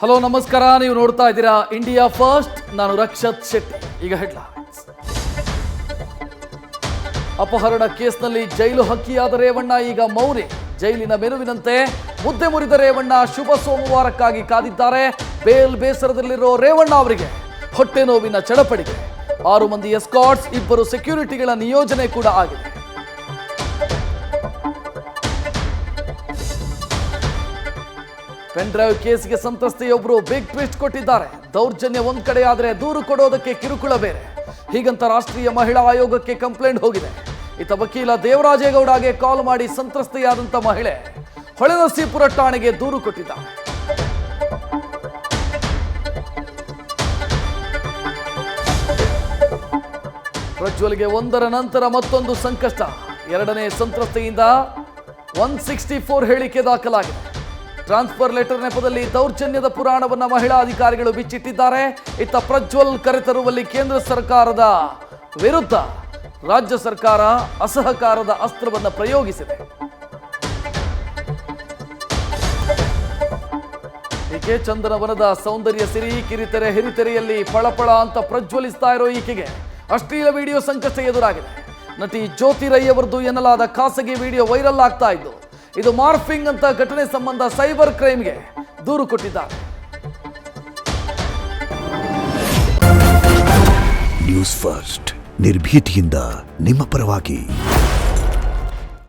Hello ನಮಸ್ಕಾರ, ನೀವು ನೋಡ್ತಾ ಇದ್ದೀರಾ ಇಂಡಿಯಾ ಫಸ್ಟ್. ನಾನು ರಕ್ಷತ್ ಶೆಟ್ಟಿ. ಈಗ ಹೆಡ್ಲೈನ್ಸ್. ಅಪಹರಣ ಕೇಸ್ನಲ್ಲಿ ಜೈಲು ಹಕ್ಕಿಯಾದ ರೇವಣ್ಣ ಈಗ ಮೌನಿ. ಜೈಲಿನ ಮೆನುವಿನಂತೆ ಮುದ್ದೆ ಮುರಿದ ರೇವಣ್ಣ ಶುಭ ಸೋಮವಾರಕ್ಕಾಗಿ ಕಾದಿದ್ದಾರೆ. ಬೇಲ್ ಬೇಸರದಲ್ಲಿರೋ ರೇವಣ್ಣ ಅವರಿಗೆ ಹೊಟ್ಟೆ ನೋವಿನ ಚಡಪಡಿಕೆ. 6 ಮಂದಿ ಎಸ್ಕಾಟ್ಸ್, 2 ಸೆಕ್ಯೂರಿಟಿಗಳ ನಿಯೋಜನೆ ಕೂಡ ಆಗಿದೆ. ಪೆನ್ ಡ್ರೈವ್ ಕೇಸ್ಗೆ ಸಂತ್ರಸ್ತೆಯೊಬ್ಬರು ಬಿಗ್ ಟ್ವಿಸ್ಟ್ ಕೊಟ್ಟಿದ್ದಾರೆ. ದೌರ್ಜನ್ಯ ಒಂದ್ ಕಡೆ ಆದರೆ ದೂರು ಕೊಡೋದಕ್ಕೆ ಕಿರುಕುಳ ಬೇರೆ. ಹೀಗಂತ ರಾಷ್ಟ್ರೀಯ ಮಹಿಳಾ ಆಯೋಗಕ್ಕೆ ಕಂಪ್ಲೇಂಟ್ ಹೋಗಿದೆ. ಇತ್ತ ವಕೀಲ ದೇವರಾಜೇಗೌಡಗೆ ಕಾಲ್ ಮಾಡಿ ಸಂತ್ರಸ್ತೆಯಾದಂಥ ಮಹಿಳೆ ಹೊಳೆನರಸೀಪುರ ಠಾಣೆಗೆ ದೂರು ಕೊಟ್ಟಿದ್ದಾರೆ. ಪ್ರಜ್ವಲ್ಗೆ ಒಂದರ ನಂತರ ಮತ್ತೊಂದು ಸಂಕಷ್ಟ. 2ನೇ ಸಂತ್ರಸ್ತೆಯಿಂದ 164 ಹೇಳಿಕೆ ದಾಖಲಾಗಿದೆ. ಟ್ರಾನ್ಸ್ಫರ್ ಲೆಟರ್ ನೆಪದಲ್ಲಿ ದೌರ್ಜನ್ಯದ ಪುರಾಣವನ್ನು ಮಹಿಳಾ ಅಧಿಕಾರಿಗಳು ಬಿಚ್ಚಿಟ್ಟಿದ್ದಾರೆ. ಇತ್ತ ಪ್ರಜ್ವಲ್ ಕರೆತರುವಲ್ಲಿ ಕೇಂದ್ರ ಸರ್ಕಾರದ ವಿರುದ್ಧ ರಾಜ್ಯ ಸರ್ಕಾರ ಅಸಹಕಾರದ ಅಸ್ತ್ರವನ್ನು ಪ್ರಯೋಗಿಸಿದೆ. ಈಕೆ ಚಂದನವನದ ಸೌಂದರ್ಯ ಸಿರಿ, ಕಿರಿತೆರೆ ಹಿರಿತೆರೆಯಲ್ಲಿ ಫಳಫಳ ಅಂತ ಪ್ರಜ್ವಲಿಸ್ತಾ ಇರೋ ಈಕೆಗೆ ಅಶ್ಲೀಲ ವಿಡಿಯೋ ಸಂಕಷ್ಟ ಎದುರಾಗಿದೆ. ನಟಿ ಜ್ಯೋತಿ ರೈ ಅವರದು ಎನ್ನಲಾದ ಖಾಸಗಿ ವಿಡಿಯೋ ವೈರಲ್ ಆಗ್ತಾ ಇದ್ದು, ಇದು ಮಾರ್ಫಿಂಗ್ ಅಂತ ಘಟನೆ ಸಂಬಂಧ ಸೈಬರ್ ಕ್ರೈಮ್ಗೆ ದೂರು ಕೊಟ್ಟಿದ್ದಾರೆ. ನ್ಯೂಸ್ ಫಸ್ಟ್, ನಿರ್ಭೀತಿಯಿಂದ ನಿಮ್ಮ ಪರವಾಗಿ.